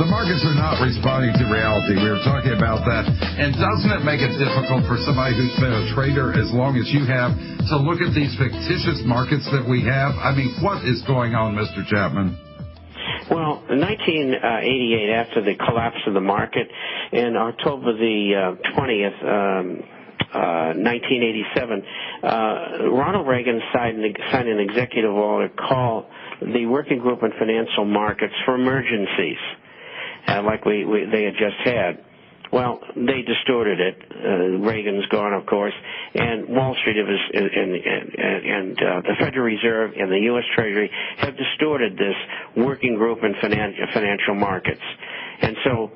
The markets are not responding to reality. We were talking about that. And doesn't it make it difficult for somebody who's been a trader as long as you have to look at these fictitious markets that we have? I mean, what is going on, Mr. Chapman? Well, in 1988, after the collapse of the market, in October the 20th, 1987, Ronald Reagan signed an executive order called the Working Group on Financial Markets for Emergencies, like they had just had. Well, they distorted it. Reagan's gone, of course, and Wall Street and the Federal Reserve and the U.S. Treasury have distorted this working group in financial markets. And so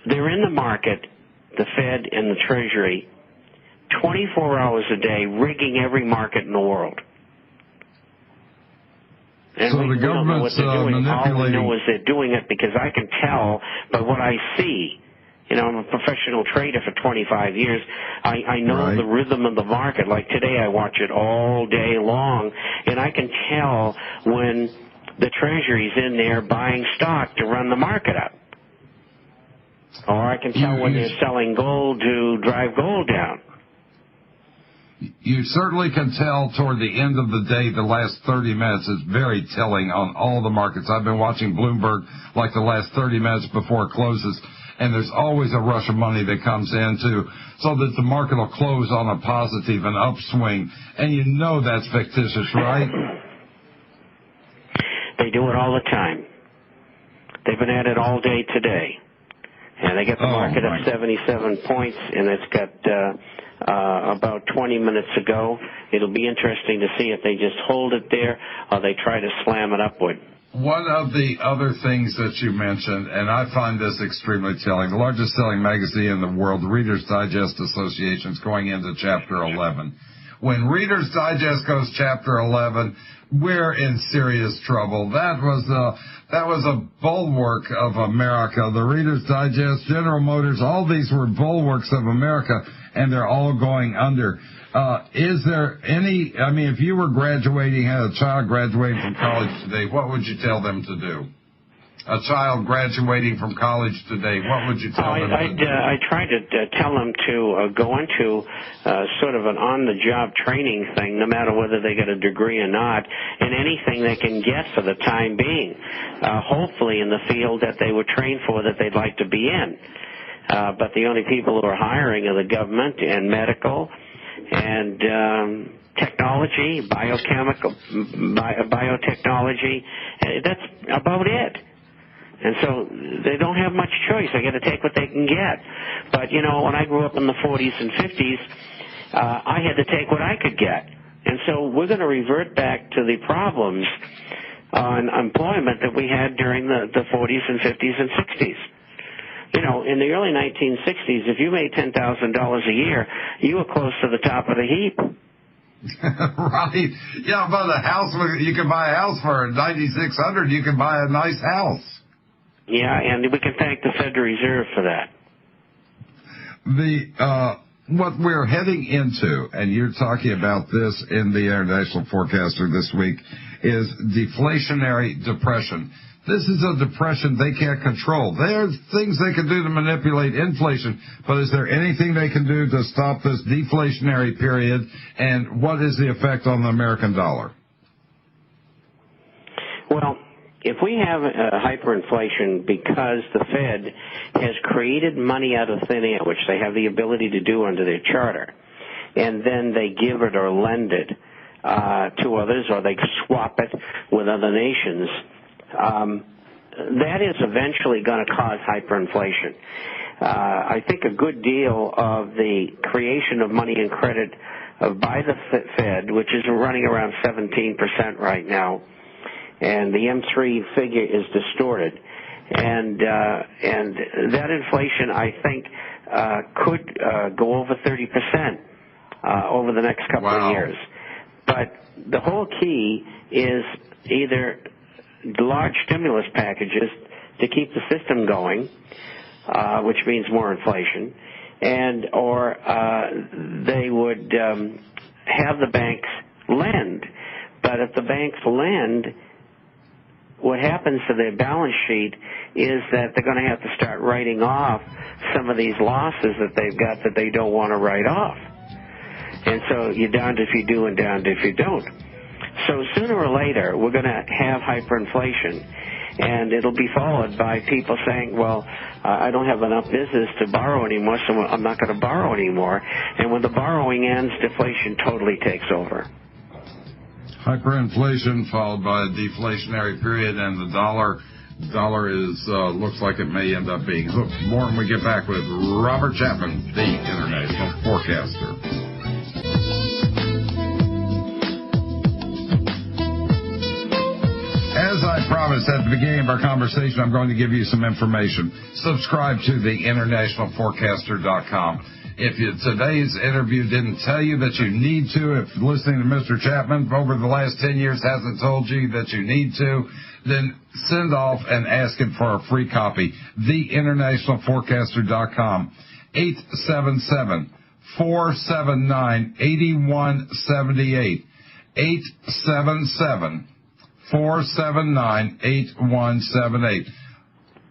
they're in the market, the Fed and the Treasury, 24 hours a day, rigging every market in the world. And so the government's manipulating. All we know is they're doing it because I can tell by what I see. You know, I'm a professional trader for 25 years. I know the rhythm of the market. Like today, I watch it all day long, and I can tell when the Treasury's in there buying stock to run the market up. Or I can tell when they're selling gold to drive gold down. You certainly can tell toward the end of the day, the last 30 minutes is very telling on all the markets. I've been watching Bloomberg like the last 30 minutes before it closes, and there's always a rush of money that comes in, so that the market will close on a positive, an upswing, and you know that's fictitious, right? They do it all the time. They've been at it all day today. And they get the market up 77 points, and it's got about 20 minutes ago. It'll be interesting to see if they just hold it there or they try to slam it upward. One of the other things that you mentioned, and I find this extremely telling, the largest selling magazine in the world, the Reader's Digest Association, is going into Chapter 11. When Reader's Digest goes Chapter 11, we're in serious trouble. That was a bulwark of America. The Reader's Digest, General Motors, all these were bulwarks of America, and they're all going under. Is there any, I mean, if you were graduating, had a child graduating from college today, what would you tell them to do? A child graduating from college today, what would you tell them to do? I try to tell them to go into sort of an on-the-job training thing, no matter whether they get a degree or not, in anything they can get for the time being, hopefully in the field that they were trained for that they'd like to be in. But the only people who are hiring are the government and medical and technology, biotechnology. That's about it. And so they don't have much choice. They got to take what they can get. But, you know, when I grew up in the 40s and 50s, I had to take what I could get. And so we're going to revert back to the problems on employment that we had during the 40s and 50s and 60s. You know, in the early 1960s, if you made $10,000 a year, you were close to the top of the heap. Right. Yeah, but a house, you can buy a house for $9,600. You can buy a nice house. Yeah, and we can thank the Federal Reserve for that. What we're heading into, and you're talking about this in the International Forecaster this week, is deflationary depression. This is a depression they can't control. There's things they can do to manipulate inflation, but is there anything they can do to stop this deflationary period, and what is the effect on the American dollar? Well, if we have hyperinflation because the Fed has created money out of thin air, which they have the ability to do under their charter, and then they give it or lend it to others, or they swap it with other nations, that is eventually going to cause hyperinflation. I think a good deal of the creation of money and credit by the Fed, which is running around 17% right now, and the M3 figure is distorted, and that inflation, I think, could go over 30% over the next couple of years. But the whole key is either large stimulus packages to keep the system going, which means more inflation, or they would have the banks lend. But if the banks lend, what happens to their balance sheet is that they're going to have to start writing off some of these losses that they've got that they don't want to write off. And so you're darned if you do and darned if you don't. So sooner or later, we're going to have hyperinflation, and it'll be followed by people saying, well, I don't have enough business to borrow anymore, so I'm not going to borrow anymore. And when the borrowing ends, deflation totally takes over. Hyperinflation followed by a deflationary period, and the dollar is looks like it may end up being hooked. More when we get back with Robert Chapman, the international forecaster. As I promised at the beginning of our conversation, I'm going to give you some information. Subscribe to the internationalforecaster.com. If today's interview didn't tell you that you need to, if listening to Mr. Chapman over the last 10 years hasn't told you that you need to, then send off and ask him for a free copy. TheInternationalForecaster.com, 877-479-8178, 877-479-8178.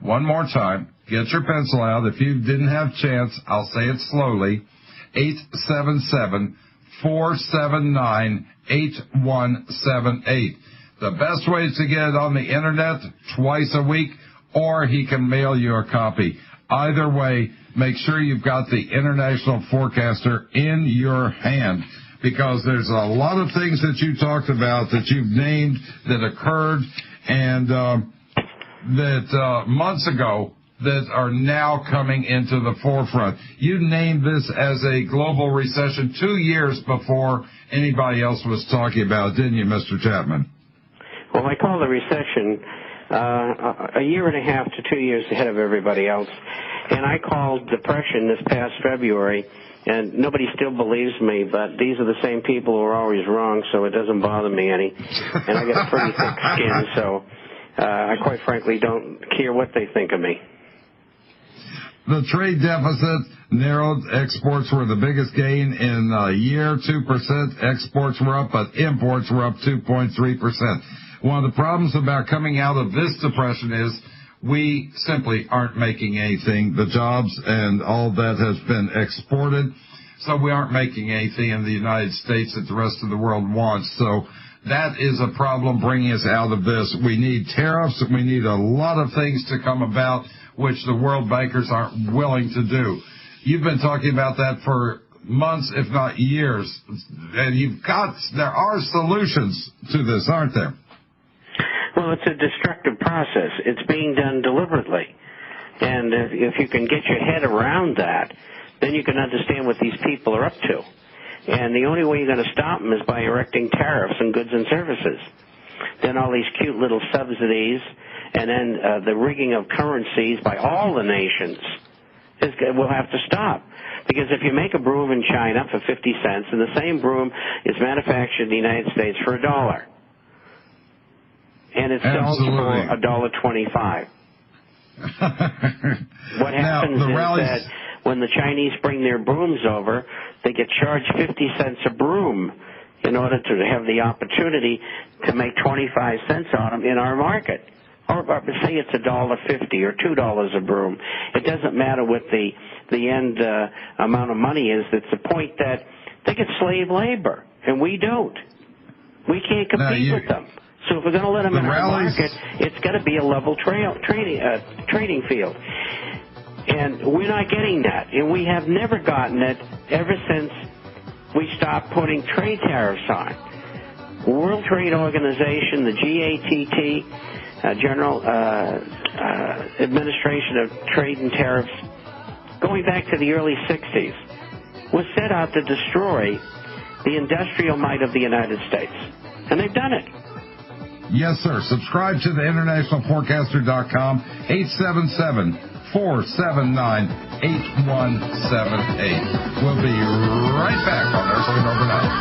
One more time. Get your pencil out. If you didn't have a chance, I'll say it slowly. 877-479-8178. The best way is to get it on the internet twice a week, or he can mail you a copy. Either way, make sure you've got the International Forecaster in your hand, because there's a lot of things that you talked about that you've named that occurred and that months ago that are now coming into the forefront. You named this as a global recession 2 years before anybody else was talking about it, didn't you, Mr. Chapman? Well, I call the recession a year and a half to 2 years ahead of everybody else. And I called depression this past February, and nobody still believes me, but these are the same people who are always wrong, so it doesn't bother me any. And I got a pretty thick skin, so I quite frankly don't care what they think of me. The trade deficit narrowed. Exports were the biggest gain in a year, 2%. Exports were up, but imports were up 2.3%. One of the problems about coming out of this depression is we simply aren't making anything. The jobs and all that has been exported, so we aren't making anything in the United States that the rest of the world wants. So that is a problem bringing us out of this. We need tariffs. We need a lot of things to come about, which the world bankers aren't willing to do. You've been talking about that for months, if not years, and there are solutions to this, aren't there? Well, it's a destructive process. It's being done deliberately. And if you can get your head around that, then you can understand what these people are up to. And the only way you're going to stop them is by erecting tariffs on goods and services. Then all these cute little subsidies, and then the rigging of currencies by all the nations will have to stop. Because if you make a broom in China for 50 cents, and the same broom is manufactured in the United States for $1, and it sells for $1.25. What happens is that when the Chinese bring their brooms over, they get charged 50 cents a broom in order to have the opportunity to make 25 cents on them in our market. Or say it's $1.50 or $2 a broom. It doesn't matter what the end amount of money is. It's the point that they get slave labor, and we don't. We can't compete with them. So if we're going to let them in our market, it's got to be a level trading field. And we're not getting that. And we have never gotten it ever since we stopped putting trade tariffs on. World Trade Organization, the GATT, General Administration of Trade and Tariffs, going back to the early 60s, was set out to destroy the industrial might of the United States. And they've done it. Yes, sir. Subscribe to the internationalforecaster.com, 877-479-8178. We'll be right back on Erskine Overnight.